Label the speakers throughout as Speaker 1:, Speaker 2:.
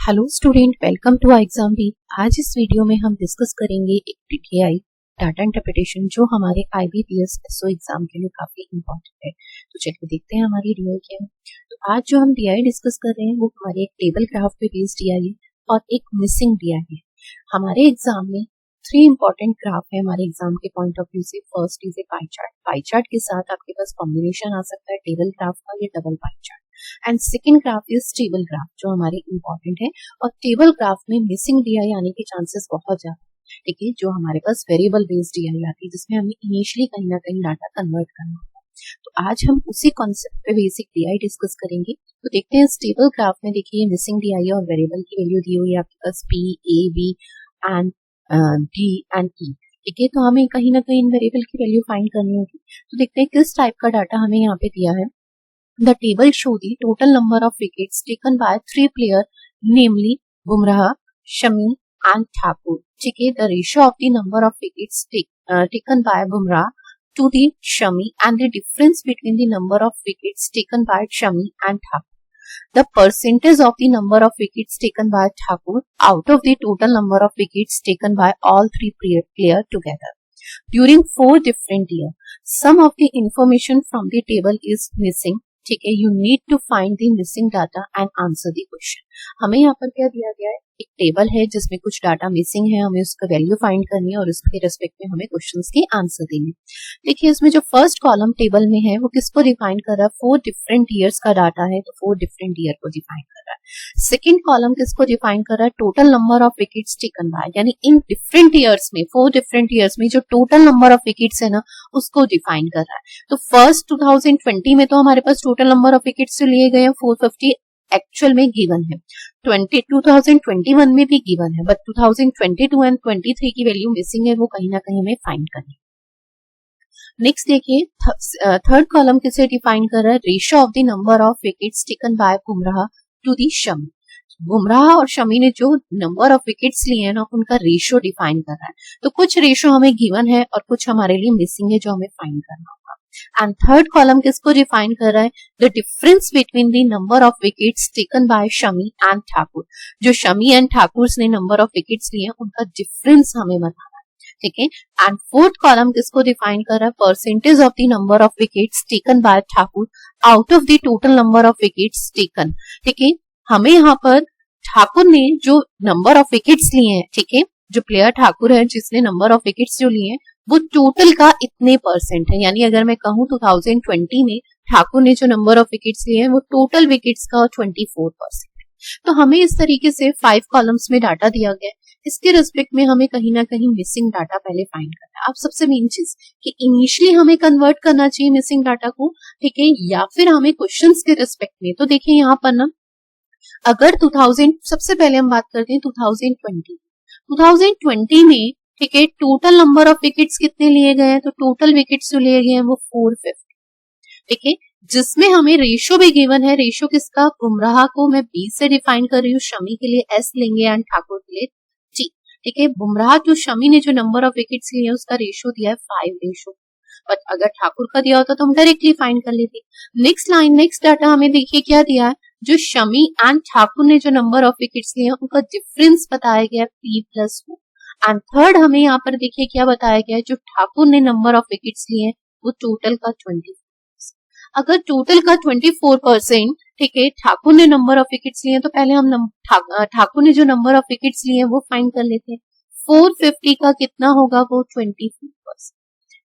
Speaker 1: Hello student, welcome to exam B. आज इस video में हम डिस्कस करेंगे एक डीटीआई डाटा इंटरप्रिटेशन जो हमारे आईबीपीएस एसओ एग्जाम के लिए काफी इंपॉर्टेंट है। तो चलिए देखते हैं हमारी डीआई क्या है। तो आज जो हम डीआई डिस्कस कर रहे हैं वो हमारे एक टेबल ग्राफ पे बेस्ड डीआई है और एक मिसिंग डीआई है। हमारे एग्जाम में 3 इंपॉर्टेंट ग्राफ है हमारे एग्जाम के पॉइंट ऑफ व्यू से। First is a pie chart. Pie chart के साथ आपके पास कॉम्बिनेशन आ सकता है टेबल ग्राफ का या double pie chart. And second graph is table graph जो हमारे इंपॉर्टेंट है। और टेबल ग्राफ में मिसिंग डीआई आने के चांसेस बहुत ज्यादा, ठीक है, जो हमारे पास वेरिएबल बेस्ड डीआई आती है जिसमें हमें इनिशियली कहीं ना कहीं डाटा कन्वर्ट करना होता है। तो आज हम उसी कॉन्सेप्ट पे बेसिक डीआई डिस्कस करेंगे। तो देखते हैं टेबल ग्राफ में। देखिए मिसिंग डीआई और वेरिएबल की वैल्यू दी हुई है आपके पास P, A, B and D and E, ठीक है। तो हमें कहीं ना कहीं इन वेरिएबल की वैल्यू फाइंड करनी होगी। तो देखते हैं किस टाइप का डाटा हमें यहाँ पे दिया है। The table show the total number of wickets taken by 3 players, namely Bumrah, Shami and Thakur. ठीक है, the ratio of the number of wickets taken by Bumrah to the Shami and the difference between the number of wickets taken by Shami and Thakur. The percentage of the number of wickets taken by Thakur out of the total number of wickets taken by all 3 players together during 4 different years. Some of the information from the table is missing. ठीक है, you need to find the missing data and answer the question. हमें यहाँ पर क्या दिया गया है, एक टेबल है जिसमें कुछ डाटा मिसिंग है, हमें उसका वैल्यू फाइंड करनी है और उसके रेस्पेक्ट में हमें क्वेश्चंस के आंसर देने। देखिए इसमें जो फर्स्ट कॉलम टेबल में है वो किसको डिफाइन कर रहा है, 4 डिफरेंट ईयर्स का डाटा है तो 4 डिफरेंट ईयर को डिफाइन कर रहा है। सेकेंड कॉलम किसको डिफाइन कर रहा है, total number of wickets taken bye, यानी इन डिफरेंट ईयर्स में 4 डिफरेंट ईयर्स में जो टोटल नंबर ऑफ विकेट्स है ना उसको डिफाइन कर रहा है। तो फर्स्ट 2020 में तो हमारे पास टोटल नंबर ऑफ विकेट्स जो लिए गए हैं 450 एक्चुअल में गिवन है, 2021 में भी गिवन है, बट 2022 एंड 23 की वैल्यू मिसिंग है, वो कहीं ना कहीं हमें फाइंड करनी है। नेक्स्ट देखिए थर्ड कॉलम किसे डिफाइन कर रहा है, ratio of the number of wickets taken by Bumrah to the Shami. Bumrah और शमी ने जो नंबर ऑफ विकेट्स लिए हैं ना उनका रेशियो डिफाइन कर रहा है। तो कुछ रेशियो हमें गिवन है और कुछ हमारे लिए मिसिंग है जो हमें फाइंड करना होगा। एंड थर्ड कॉलम किसको डिफाइन कर रहा है, the difference between the number of wickets taken bye Shami and Thakur. जो शमी एंड ठाकुर ने नंबर ऑफ विकेट्स लिए हैं उनका डिफरेंस हमें बताना है, ठीक है। एंड फोर्थ कॉलम किसको डिफाइन कर रहा है, percentage of the number of wickets taken bye Thakur out of the total number of wickets taken, ठीक है। हमें यहाँ पर ठाकुर ने जो नंबर ऑफ विकेट्स लिए हैं, ठीक है, जो प्लेयर ठाकुर है जिसने नंबर ऑफ विकेट्स जो लिए हैं वो टोटल का इतने परसेंट है। यानी अगर मैं कहूं 2020 में ठाकुर ने जो नंबर ऑफ विकेट्स लिए हैं वो टोटल विकेट्स का 24% है। तो हमें इस तरीके से 5 कॉलम्स में डाटा दिया गया है। इसके रिस्पेक्ट में हमें कहीं ना कहीं मिसिंग डाटा पहले फाइंड करना है। अब सबसे मेन चीज कि इनिशियली हमें कन्वर्ट करना चाहिए मिसिंग डाटा को, ठीक है, या फिर हमें क्वेश्चंस के रिस्पेक्ट में। तो देखिए यहाँ पर ना अगर 2000 सबसे पहले हम बात करते हैं 2020 में, ठीक है, टोटल नंबर ऑफ विकेट्स कितने लिए गए हैं, तो टोटल विकेट्स जो लिए गए हैं वो 450, ठीक है, जिसमें हमें रेशियो भी गिवन है। रेशियो किसका, बुमराह को मैं बी से डिफाइन कर रही हूँ, शमी के लिए एस लेंगे एंड ठाकुर के लिए टी, ठीक है। बुमराह जो शमी ने जो नंबर ऑफ विकेट्स लिए हैं उसका रेशियो दिया है 5:, बट अगर ठाकुर का दिया होता तो हम डायरेक्टली फाइंड कर लेते। नेक्स्ट लाइन, नेक्स्ट डाटा हमें देखिए क्या दिया है, जो शमी एंड ठाकुर ने जो नंबर ऑफ विकेट्स लिए हैं उनका डिफरेंस बताया गया P+2। एंड थर्ड हमें यहाँ पर देखिए क्या बताया गया है, जो ठाकुर ने नंबर ऑफ विकेट्स लिए हैं वो टोटल का 24%। अगर टोटल का 24%, ठीक है, ठाकुर ने नंबर ऑफ विकेट्स लिए हैं तो पहले हम ठाकुर ने जो नंबर ऑफ विकेट्स लिए हैं वो फाइंड कर लेते हैं। 450 का कितना होगा, वो 24%,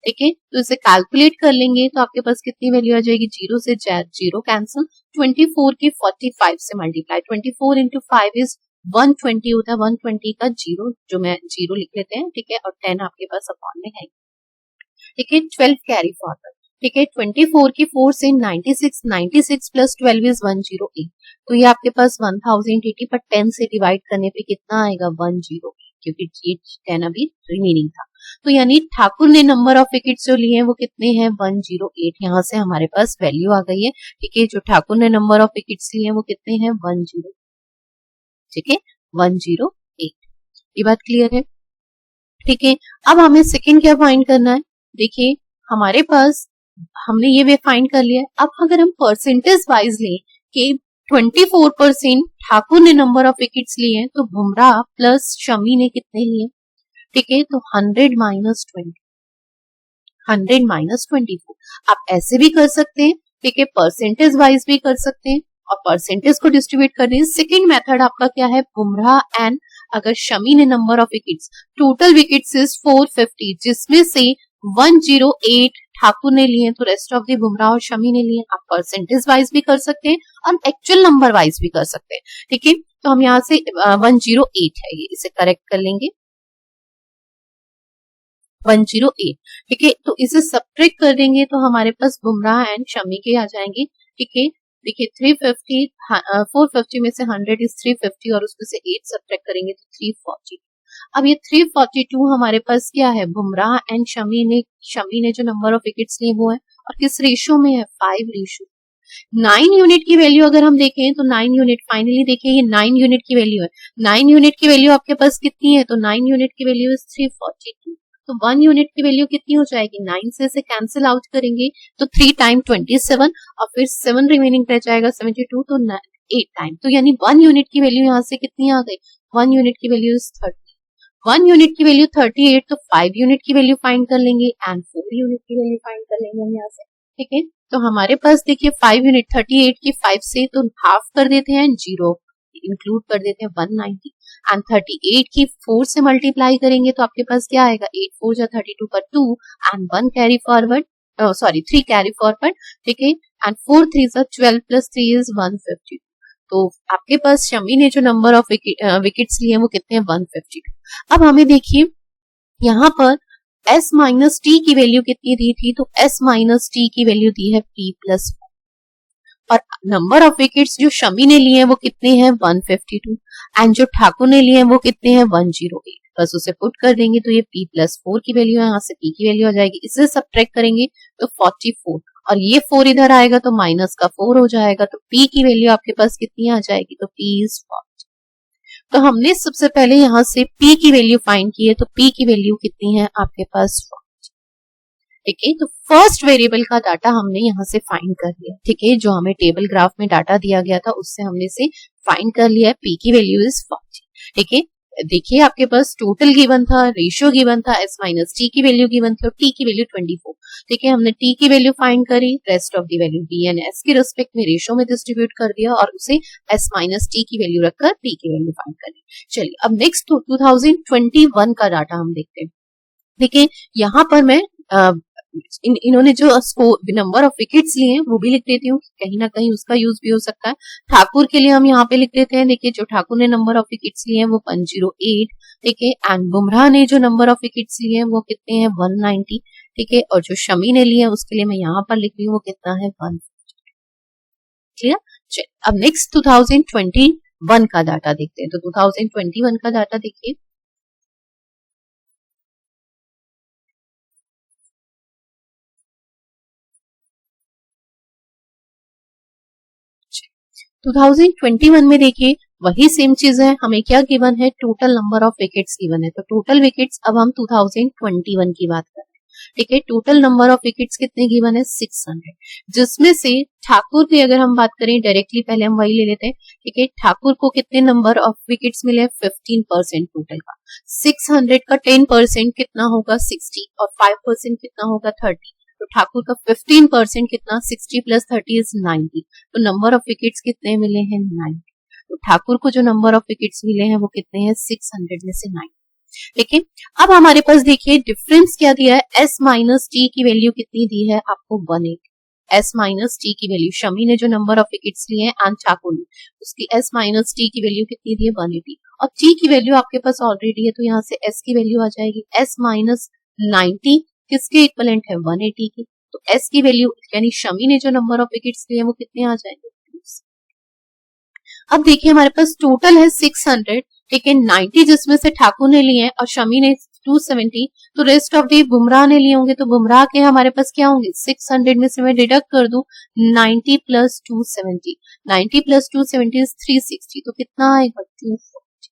Speaker 1: ठीक है। तो इसे कैलकुलेट कर लेंगे तो आपके पास कितनी वैल्यू आ जाएगी, 0 से 0 कैंसिल, 24 की 45 से मल्टीप्लाई, 24 इंटू 5 इज 120 होता है। 120 का 0 जो मैं 0 लिख लेते हैं, ठीक है, और 10 आपके पास अपॉन में है, ठीक है। 12 कैरी फॉरवर्ड, ठीक है, 24 की 4 से 96 प्लस 12 इज 108। तो ये आपके पास 1080 पर 10 से डिवाइड करने पे कितना आएगा, 108, क्योंकि 10 अभी रिमेनिंग था। तो यानी ठाकुर ने नंबर ऑफ विकेट्स जो लिए हैं वो कितने हैं, 108। यहाँ से हमारे पास वैल्यू आ गई है, ठीक है। जो ठाकुर ने नंबर ऑफ विकेट्स लिए हैं वो कितने हैं, 10, ठीक है, 108। ये बात क्लियर है, ठीक है। अब हमें सेकंड क्या फाइंड करना है, देखिए हमारे पास हमने ये वे फाइंड कर लिया है। अब अगर हम परसेंटेज वाइज लें कि 24% ठाकुर ने नंबर ऑफ विकेट्स लिए हैं, तो बुमराह प्लस शमी ने कितने लिए? ठीक है, तो 100 माइनस 20, 100 माइनस 24। आप ऐसे भी कर सकते हैं, ठीक है, परसेंटेज वाइज भी कर सकते हैं और परसेंटेज को डिस्ट्रीब्यूट करने। सेकेंड मेथड आपका क्या है, बुमराह एंड अगर शमी ने number of wickets, total wickets is 450, जिसमें से 108 ठाकुर ने लिए, तो रेस्ट ऑफ द बुमराह और शमी ने लिए। आप परसेंटेज वाइज भी कर सकते हैं और एक्चुअल नंबर वाइज भी कर सकते हैं। ठीक है, तो हम यहाँ से 108 है ये, इसे करेक्ट कर लेंगे 108। ठीक है, तो इसे सब्ट्रैक्ट कर देंगे तो हमारे पास बुमराह एंड शमी के आ जाएंगे। ठीक है, देखिए 350, 450 में से 100 इज 350 और उसमें से 8 सब्ट्रैक्ट करेंगे तो 340। अब ये 342 हमारे पास क्या है, बुमराह एंड शमी ने जो नंबर ऑफ विकेट्स लिए वो है, और किस रेशो में है, 5:9। 9 यूनिट की वैल्यू अगर हम देखें तो 9 यूनिट, फाइनली देखिए ये 9 यूनिट की वैल्यू है। 9 यूनिट की वैल्यू आपके पास कितनी है, तो 9 यूनिट की वैल्यू इज 342। तो 1 यूनिट की वैल्यू कितनी हो जाएगी, 9 से इसे कैंसिल आउट करेंगे तो 3 टाइम 27 और फिर 7 रिमेनिंग रह जाएगा 72, तो 8 टाइम, तो यानी 1 यूनिट की वैल्यू यहाँ से कितनी आ गई, 1 यूनिट की वैल्यू इज 30। 1 यूनिट की वैल्यू 38, तो 5 यूनिट की वैल्यू फाइंड कर लेंगे एंड 4 यूनिट की वैल्यू फाइंड कर लेंगे हम यहाँ से। ठीक है, तो हमारे पास देखिए 5 यूनिट 38 की 5 से तो हाफ कर देते हैं, 0 इंक्लूड कर देते हैं 190 एंड 38 की 4 से मल्टीप्लाई करेंगे तो आपके पास क्या आएगा, 8 4 जा 32 पर 2 and 1 carry forward, sorry 3 carry forward. ठीक है, एंड 4 3 जा 12 प्लस 3 इज 152। तो आपके पास शमी ने जो नंबर ऑफ विकेट्स लिए वो कितने हैं, 152। अब हमें देखिए यहाँ पर s माइनस टी की वैल्यू कितनी दी थी, तो s माइनस टी की वैल्यू दी है p प्लस, और नंबर ऑफ विकेट्स जो शमी ने लिए हैं वो कितने हैं, 152 एंड जो ठाकुर ने लिए हैं वो कितने हैं, 108। बस उसे पुट कर देंगे तो ये p प्लस 4 की वैल्यू है, यहाँ से p की वैल्यू आ जाएगी, इसे सब्ट्रैक्ट करेंगे तो 44 और ये 4 इधर आएगा तो माइनस का 4 हो जाएगा, तो p की वैल्यू आपके पास कितनी आ जाएगी, तो p इज 40। तो हमने सबसे पहले यहाँ से p की वैल्यू फाइंड की है, तो p की वैल्यू कितनी है आपके पास, 40। ठीक है, तो फर्स्ट वेरिएबल का डाटा हमने यहाँ से फाइंड कर लिया। ठीक है, जो हमें टेबल ग्राफ में डाटा दिया गया था उससे हमने से फाइंड कर लिया है, p की वैल्यू इज 40। ठीक है, देखिए आपके पास टोटल गिवन था, रेशियो गिवन था, s माइनस टी की वैल्यू गिवन थी और t की वैल्यू 24। ठीक है, हमने t की वैल्यू फाइंड करी, rest of the value b and s के रिस्पेक्ट में रेशियो में डिस्ट्रीब्यूट कर दिया और उसे s माइनस टी की वैल्यू रखकर p की वैल्यू फाइंड करी। चलिए अब नेक्स्ट 2021 का डाटा हम देखते हैं। देखिए यहाँ पर मैं इन्होंने जो नंबर ऑफ विकेट्स लिए हैं वो भी लिख देती हूँ, कहीं ना कहीं उसका यूज भी हो सकता है। ठाकुर के लिए हम यहाँ पे लिख देते हैं, देखिए जो ठाकुर ने नंबर ऑफ विकेट्स लिए हैं वो 108। ठीक है, एंड बुमराह ने जो नंबर ऑफ विकेट्स लिए हैं वो कितने हैं, 190। ठीक है, और जो शमी ने लिए हैं उसके लिए मैं यहाँ पर लिख रही हूँ वो कितना है, 150। क्लियर। चलिए अब नेक्स्ट 2021 का डाटा देखते हैं। तो 2021 का डाटा देखिए, 2021 में देखिए वही सेम चीज है, हमें क्या गिवन है, total number of wickets given है। तो टोटल विकेट्स अब हम 2021 की बात कर रहे हैं। ठीक है, टोटल नंबर ऑफ विकेट्स कितने गिवन है, 600, जिसमें से ठाकुर की अगर हम बात करें डायरेक्टली, पहले हम वही ले लेते हैं। ठीक है, ठाकुर को कितने नंबर ऑफ विकेट्स मिले, 15% टोटल का। 600 का 10% कितना होगा, 60 और 5% कितना होगा, 30। तो ठाकुर का 15% कितना, 60 प्लस 30 इज 90। तो नंबर ऑफ विकेट्स कितने मिले हैं, 90। तो ठाकुर को जो नंबर ऑफ विकेट्स मिले हैं वो कितने हैं, 600 में से 90। ठीक है, अब हमारे पास देखिए डिफरेंस क्या दिया है, s माइनस टी की वैल्यू कितनी दी है आपको, 180। s माइनस टी की वैल्यू, शमी ने जो नंबर ऑफ विकेट्स लिए हैं एंड ठाकुर ने, उसकी s माइनस टी की वैल्यू कितनी दी है, 180। और t की वैल्यू आपके पास ऑलरेडी है तो यहाँ से s की वैल्यू आ जाएगी, s माइनस 90 किसके इक्वलेंट है, 180 की। तो s की वैल्यू यानी शमी ने जो नंबर ऑफ विकेट्स लिए हैं वो कितने आ जाएंगे। अब देखिए हमारे पास टोटल है 600। ठीक है, 90 जिसमें से ठाकुर ने लिए हैं और शमी ने 270, तो रेस्ट ऑफ दी बुमराह ने लिए होंगे। तो बुमराह के हमारे पास क्या होंगे, 600 में से मैं डिडक्ट कर दूं 90 प्लस 270, 90 प्लस 270 इज 360, तो कितना आएगा, 240।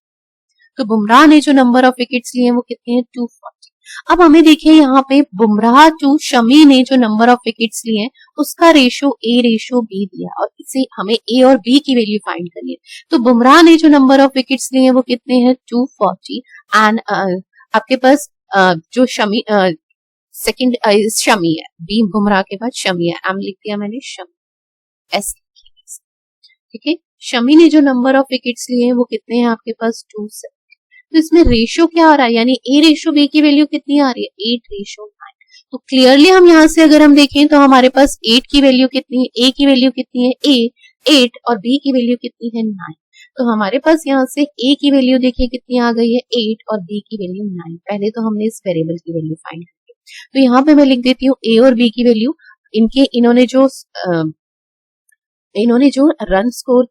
Speaker 1: तो बुमराह ने जो नंबर ऑफ विकेट्स लिए हैं वो कितने हैं, 240। अब हमें देखिए यहाँ पे बुमराह टू शमी ने जो नंबर ऑफ विकेट्स लिए हैं उसका रेशो ए रेशो बी दिया और इसे हमें ए और बी की वैल्यू फाइंड करनी है। तो बुमराह ने जो नंबर ऑफ विकेट्स लिए हैं वो कितने हैं 240 एंड आपके पास जो शमी सेकंड शमी है, बी बुमराह के बाद शमी है, एम लिख दिया मैंने शमी एस, ठीक है। शमी ने जो नंबर ऑफ विकेट्स लिए हैं वो कितने हैं आपके पास 270। तो इसमें रेशियो क्या आ रहा है, यानी ए रेशियो बी की वैल्यू कितनी आ रही है 8:9। तो क्लियरली हम यहाँ से अगर हम देखें तो हमारे पास 8 की वैल्यू कितनी है, ए की वैल्यू कितनी है 8 और बी की वैल्यू कितनी है 9। तो हमारे पास यहाँ से ए की वैल्यू देखिए कितनी आ गई है 8 और बी की वैल्यू 9। पहले तो हमने इस वेरिएबल की वैल्यू फाइंड की, तो यहाँ पे मैं लिख देती हूँ ए और बी की वैल्यू। इन्होंने जो run score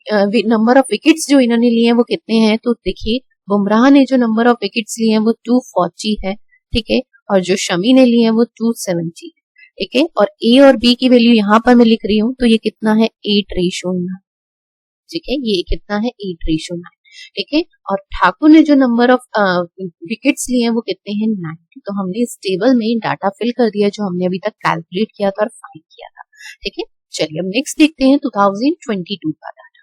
Speaker 1: number of wickets जो इन्होंने लिए हैं वो कितने हैं, तो देखिए बुमराह ने जो नंबर ऑफ विकेट्स लिए हैं वो 240 है, ठीक है, और जो शमी ने लिए हैं वो 270 है, ठीक है। और ए और बी की वैल्यू यहाँ पर मैं लिख रही हूँ, तो ये कितना है 8:9, ठीक है, ये कितना है 8:9, ठीक है। और ठाकुर ने जो नंबर ऑफ विकेट्स लिए हैं वो कितने हैं 9। तो हमने इस टेबल में डाटा फिल कर दिया जो हमने अभी तक कैलकुलेट किया था और फाइंड किया था, ठीक है। चलिए अब नेक्स्ट देखते हैं 2022 का डाटा।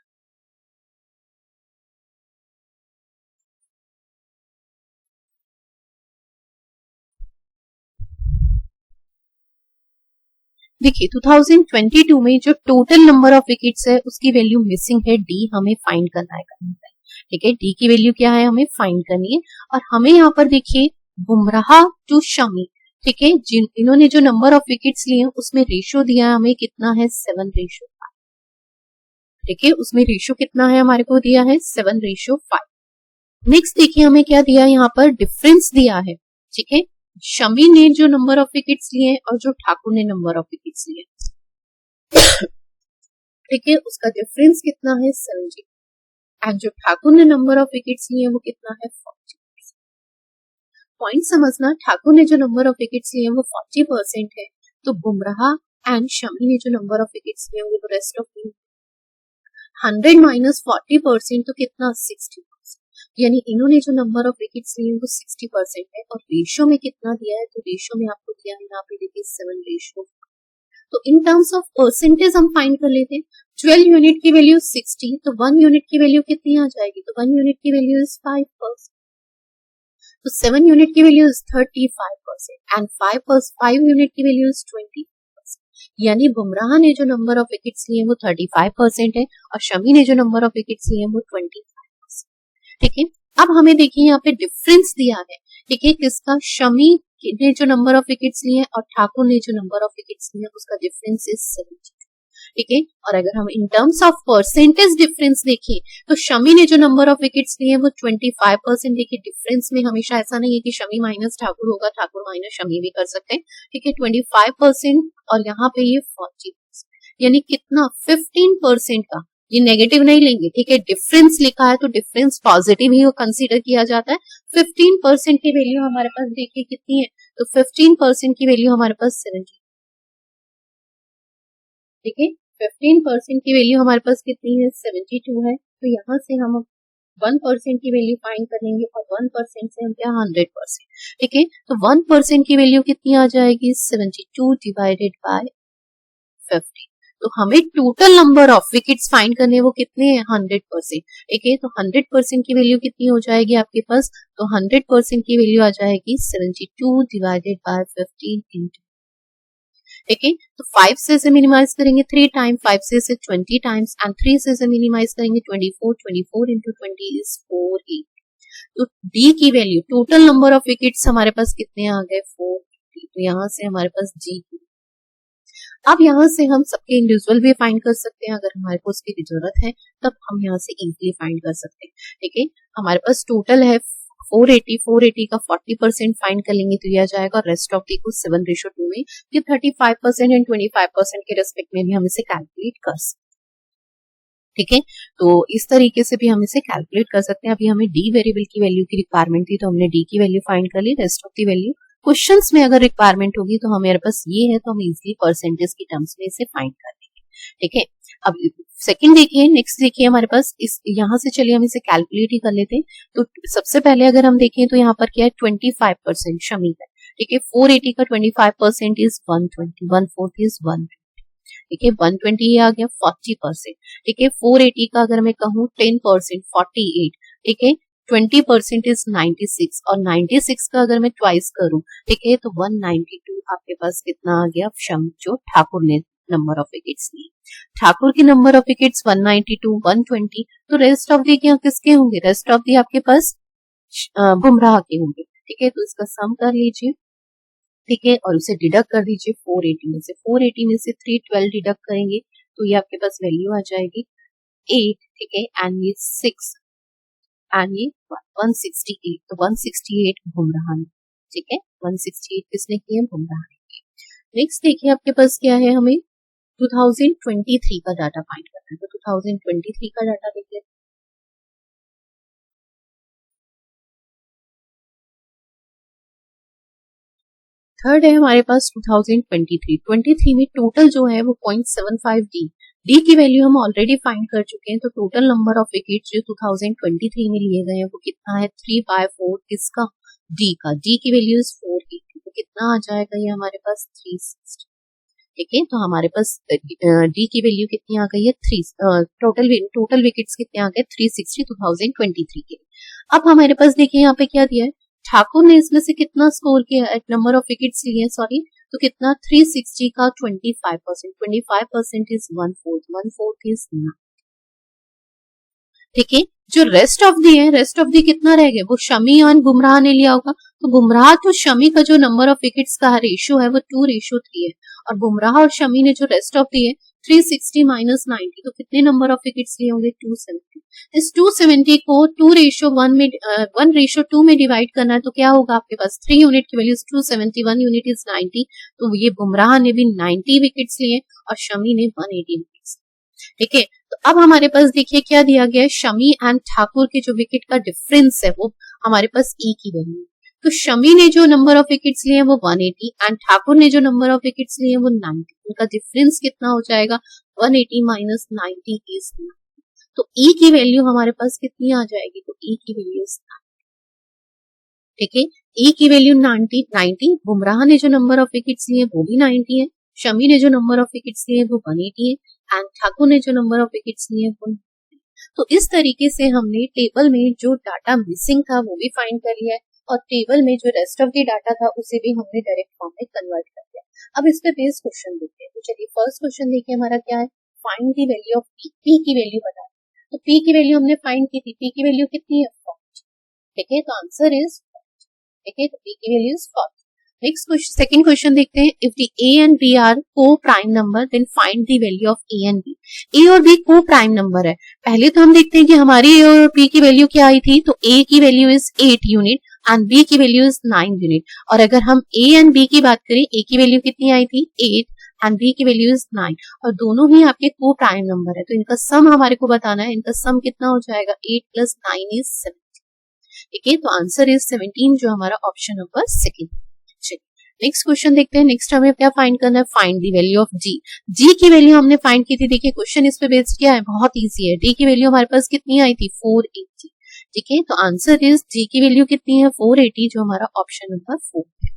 Speaker 1: देखिए 2022 में जो टोटल नंबर ऑफ विकेट्स है उसकी वैल्यू मिसिंग है डी, हमें फाइंड करना है कहीं पे, ठीक है। डी की वैल्यू क्या है हमें फाइंड करनी है। और हमें यहाँ पर देखिए बुमराह टू शमी, ठीक है, जिन इन्होंने जो नंबर ऑफ विकेट्स लिए हैं उसमें रेशियो दिया है हमें कितना है 7:5, ठीक है, उसमें रेशियो कितना है हमारे को दिया है 7:5। नेक्स्ट देखिए हमें क्या दिया है, यहाँ पर डिफरेंस दिया है, ठीक है, शमी ने जो नंबर ऑफ विकेट्स लिए और जो ठाकुर ने नंबर ऑफ विकेट्स लिए, ठीक है, उसका डिफरेंस कितना है 70 एंड जो ठाकुर ने नंबर ऑफ विकेट्स लिए वो कितना है 40। पॉइंट समझना, ठाकुर ने जो नंबर ऑफ विकेट्स लिए वो 40% है, तो बुमराह एंड शमी ने जो नंबर ऑफ विकेट्स लिए वो रेस्ट ऑफ 100 माइनस 40% तो कितना 60%, यानी इन्होंने जो नंबर ऑफ विकेट्स लिए वो 60% है। और रेशियो में कितना दिया है, तो रेशियो में आपको दिया है यहाँ पे देखिए 7:5। तो इन टर्म्स ऑफ परसेंटेज हम फाइंड कर लेते हैं। 12 यूनिट की वैल्यू 60, तो 1 यूनिट की वैल्यू कितनी आ जाएगी, तो 1 यूनिट की वैल्यू इज 5%, तो 7 यूनिट की वैल्यू इज 35% एंड 5 यूनिट की वैल्यू इज 20%। यानी बुमराह ने जो नंबर ऑफ विकेट्स लिए वो 35% है और शमी ने जो नंबर ऑफ विकेट्स लिए वो 25%, ठीक है। अब हमें देखिए यहाँ पे डिफरेंस दिया है, ठीक है, किसका, शमी ने जो नंबर ऑफ विकेट्स लिए और ठाकुर ने जो नंबर ऑफ विकेट्स लिए उसका डिफरेंस इज 72, ठीक है। और अगर हम in terms of percentage difference देखें तो शमी ने जो नंबर ऑफ विकेट्स लिए वो 25%। देखिए डिफरेंस में हमेशा ऐसा नहीं है कि शमी माइनस ठाकुर होगा, ठाकुर माइनस शमी भी कर सकते हैं, ठीक है, 25% और यहाँ पे ये 40%, यानी कितना 15% का, ये नेगेटिव नहीं लेंगे, ठीक है, डिफरेंस लिखा है तो डिफरेंस पॉजिटिव ही कंसीडर किया जाता है। 15% की वैल्यू हमारे पास देखिए कितनी है, तो 15% की वैल्यू हमारे पास 70, ठीक है, 15% की वैल्यू हमारे पास कितनी है 72 है। तो यहाँ से हम 1% की वैल्यू फाइंड करेंगे और 1% से हम क्या 100%, ठीक है, तो 1% की वैल्यू कितनी आ जाएगी 72 डिवाइडेड बाय 50। तो हमें total number of wickets find करने वो कितने हैं 100%, ठीक है, तो 100% की वैल्यू कितनी हो जाएगी आपके पास, तो 100% की वैल्यू आ जाएगी 72 डिवाइडेड बाय 15 इंटू, ठीक है, तो 5 से मिनिमाइज करेंगे 3 टाइम, 5 से 20 टाइम्स एंड 3 से मिनिमाइज करेंगे 24 इंटू 20 इज 480। तो डी की value total number of wickets हमारे पास कितने आ गए 480। तो यहाँ से हमारे पास जी की, अब यहाँ से हम सबके इंडिविजुअल भी फाइंड कर सकते हैं, अगर हमारे को उसकी जरूरत है तब हम यहाँ से इजीली फाइंड कर सकते हैं, ठीक है। हमारे पास टोटल है 480 का 40% फाइंड कर लेंगे तो यह जाएगा, रेस्ट ऑफ डी को 7:2 में ये 35% एंड 25% के रेस्पेक्ट में भी हम इसे कैलकुलेट कर सकते हैं, ठीक है। तो इस तरीके से भी हम इसे कैलकुलेट कर सकते हैं। अभी हमें डी वेरिएबल की वैल्यू की रिक्वायरमेंट थी तो हमने डी की वैल्यू फाइंड कर ली, rest of the value questions में अगर रिक्वायरमेंट होगी तो हमारे पास ये है तो हम इजिली परसेंटेज की टर्म्स में इसे फाइंड कर लेंगे, ठीक है। अब सेकंड देखिए, नेक्स्ट देखिए हमारे पास इस यहाँ से चलिए हम इसे कैलकुलेट ही कर लेते हैं। तो सबसे पहले अगर हम देखें तो यहाँ पर क्या है 25% शमी का, ठीक है, 480 का 25% इज 120, 1/4 इज 1, ठीक है, 120 आ गया 40%, ठीक है, 480 का अगर मैं कहूँ 10% 48, ठीक है, 20% इज 96 और 96 का अगर मैं ट्वाइस करूं, ठीक है, तो 192 आपके पास कितना आ गया, जो ठाकुर ने नंबर ऑफ विकेट्स लिए, ठाकुर की नंबर ऑफ विकेट्स 192, 120, तो रेस्ट ऑफ दी क्या किसके होंगे, रेस्ट ऑफ दी आपके पास बुमराह के होंगे, ठीक है, तो इसका सम कर लीजिए, ठीक है, और उसे डिडक्ट कर दीजिए 480 में से, 480 में से 312 डिडक्ट करेंगे तो ये आपके पास वैल्यू आ जाएगी 8, ठीक है, एंड ये 6 एंड ये 168, तो 168 बुमराह ने, ठीक है, 168 किसने किए, बुमराह ने किए। नेक्स्ट देखिए आपके पास क्या है, हमें 2023 का डाटा फाइंड करना है, तो 2023 का डाटा देखिए, थर्ड है हमारे पास 2023 में टोटल जो है वो 0.75 डी की वैल्यू हम ऑलरेडी फाइंड कर चुके हैं, तो टोटल नंबर ऑफ विकेट्स जो 2023 में लिए गए हैं वो कितना है, 3/4 किसका, डी का, डी की वैल्यू इज 480, तो कितना आ जाएगा ये हमारे पास 360, ठीक है, तो हमारे पास डी की वैल्यू कितनी आ गई है, टोटल विकेट्स कितने आ गए, 360 2023 के। अब हमारे पास देखिए यहाँ पे क्या दिया है, ठाकुर ने इसमें से कितना स्कोर किया, नंबर ऑफ विकेट्स लिए, सॉरी, तो कितना 360 का 25%, 25% इज 1/4, 1/4 इज 9, ठीक है, जो रेस्ट ऑफ दी है, रेस्ट ऑफ दी कितना रह गया, वो शमी और बुमराह ने लिया होगा, तो बुमराह तो शमी का जो नंबर ऑफ विकेट्स का रेशियो है वो 2:3 है, और बुमराह और शमी ने जो रेस्ट ऑफ दी है 360 माइनस 90, तो कितने नंबर ऑफ विकेट्स लिए होंगे, 270, इस 270 को 2:1 में 1:2 में डिवाइड करना है, तो क्या होगा आपके पास, 3 यूनिट की वैल्यू 270, 1 यूनिट इज 90, तो ये बुमराह ने भी 90 विकेट्स लिए और शमी ने 180 विकेट्स, ठीक है, तो अब हमारे पास देखिए क्या दिया गया है, शमी एंड ठाकुर के जो विकेट का डिफरेंस है वो हमारे पास ई की वैल्यू, तो शमी ने जो नंबर ऑफ विकेट्स लिए हैं वो 180 एंड ठाकुर ने जो नंबर ऑफ विकेट्स लिए हैं वो 90, उनका डिफरेंस कितना हो जाएगा, 180 माइनस 90 इज 90, तो ई की वैल्यू हमारे पास कितनी आ जाएगी, तो ई की वैल्यू, ठीक है, ई की वैल्यू 90, बुमराह ने जो नंबर ऑफ विकेट्स लिए वो भी 90 है, शमी ने जो नंबर ऑफ विकेट्स लिए वो 180 है एंड ठाकुर ने जो नंबर ऑफ विकेट्स लिए वो, तो इस तरीके से हमने टेबल में जो डाटा मिसिंग था वो भी फाइंड कर लिया है और टेबल में जो रेस्ट ऑफ द डाटा था उसे भी हमने डायरेक्ट फॉर्म में कन्वर्ट कर दिया। अब इस पे बेस्ड क्वेश्चन देखते हैं, तो चलिए फर्स्ट क्वेश्चन देखिए हमारा क्या है, find the value of P, P की वैल्यू बता, तो पी की वैल्यू हमने फाइंड की थी, पी की वैल्यू कितनी है 40, ठीक है, तो आंसर इज, ठीक है, तो पी की value is 40। Next question, second question देखते हैं, if the A and B are coprime number then find the value of A and B, A और बी को प्राइम नंबर है, पहले तो हम देखते हैं कि हमारी ए और बी की वैल्यू क्या आई थी, तो ए की value is 8 unit and B की वैल्यू इज 9 यूनिट, और अगर हम ए एंड बी की बात करें, ए की वैल्यू कितनी आई थी 8 एंड बी की वैल्यू इज 9, और दोनों ही आपके को प्राइम नंबर है, तो इनका सम हमारे को बताना है, इनका सम कितना हो जाएगा, 8 प्लस 9 इज 17, ठीक है, तो आंसर इज 17 जो हमारा option number second. Next question देखते हैं, नेक्स्ट हमें क्या फाइंड करना है, फाइंड द वैल्यू ऑफ जी, जी की वैल्यू हमने फाइंड की थी, देखिए क्वेश्चन इस पे बेस्ड क्या है, बहुत इजी है, डी की वैल्यू हमारे पास कितनी आई थी 480, ठीक है, तो आंसर इज जी की वैल्यू कितनी है 480 जो हमारा ऑप्शन नंबर 4 है,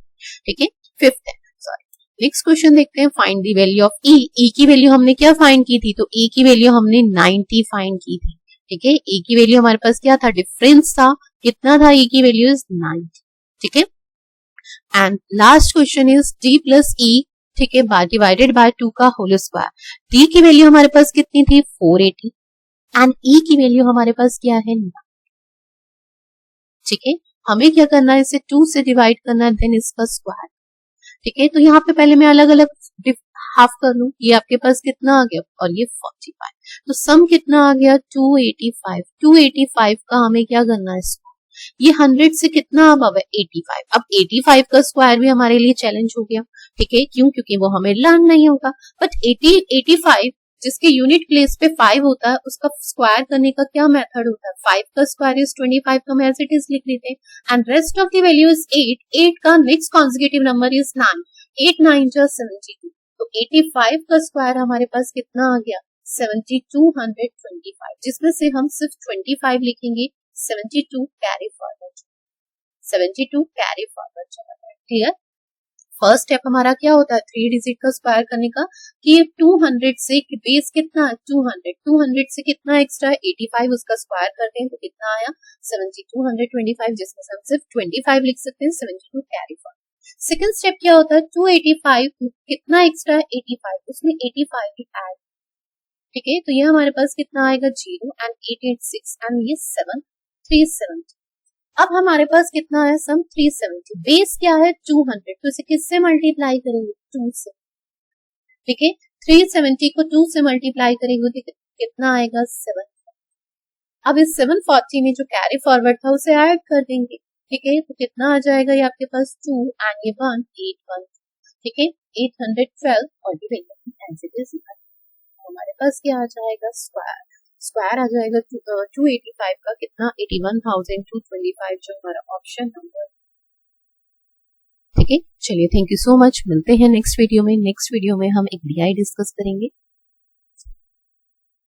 Speaker 1: ठीक है, फिफ्थ है, सॉरी। नेक्स्ट क्वेश्चन देखते हैं, फाइंड द वैल्यू ऑफ ई, ई की वैल्यू हमने क्या फाइंड की थी, तो ई की वैल्यू हमने 90 फाइंड की थी, ठीक है, ई की वैल्यू हमारे पास क्या था, डिफरेंस था, कितना था, ई की वैल्यू इज 90, ठीक है, and last question is D plus E, ठीक है, डिवाइडेड बाय 2 का होल स्क्वायर, डी की वैल्यू हमारे पास कितनी थी 480 एंड ई की वैल्यू हमारे पास क्या है 9, ठीक है, हमें क्या करना है, इसे 2 से डिवाइड करना है देन इसका स्क्वायर, ठीक है, तो यहाँ पे पहले मैं अलग अलग हाफ कर लूं, ये आपके पास कितना आ गया और ये 45, तो सम कितना आ गया 285, 285 का हमें क्या करना है, ये 100 से कितना अब है 85, अब 85 का स्क्वायर भी हमारे लिए चैलेंज हो गया, ठीक है, क्यों, क्योंकि वो हमें लर्न नहीं होगा, बट 85 जिसके यूनिट प्लेस पे 5 होता है उसका स्क्वायर करने का क्या मेथड होता है, 5 का स्क्वायर इज 25, तो हम एज इट इज लिख लेते हैं and rest of the value is 8, 8 का नेक्स्ट कॉन्जिक्यूटिव नंबर इज 9, 8 9 जा 72, तो 85 का स्क्वायर हमारे पास कितना आ गया 7225, जिसमें से हम सिर्फ 25 लिखेंगे, 72 कैरी फॉरवर्ड, 72 कैरी फॉरवर्ड चला जाए, क्लियर, फर्स्ट स्टेप हमारा क्या होता है 3 डिजिट का स्क्वायर करने का कि 200 से बेस कितना है 200 से कितना एक्स्ट्रा है 85 उसका स्क्वायर करते हैं तो कितना आया 7225 जिसमें से हम सिर्फ 25 लिख सकते हैं 72 कैरी फॉरवर्ड। सेकंड स्टेप क्या होता है 285 कितना एक्स्ट्रा है 85 उसमें 85 भी ऐड, ठीक है, तो ये हमारे पास कितना आएगा 0 एंड 886 एंड ये 7 अब हमारे पास कितना है सम 370, बेस क्या है 200 तो इसे किससे मल्टीप्लाई करेंगे 2 से, ठीक है, 370 को 2 से मल्टीप्लाई करेंगे तो कितना आएगा 7। अब इस 740 में जो कैरी फॉरवर्ड था उसे ऐड कर देंगे, ठीक है, तो कितना आ जाएगा ये आपके पास 2 एंड ये 1 81, ठीक है, 812 और डिवाइड एज इट इज हमारे पास क्या आ जाएगा स्क्वायर आ जाएगा 285 का कितना 81,225 जो हमारा ऑप्शन नंबर, ठीक है। चलिए थैंक यू सो मच, मिलते हैं नेक्स्ट वीडियो में। नेक्स्ट वीडियो में हम एक डीआई डिस्कस करेंगे।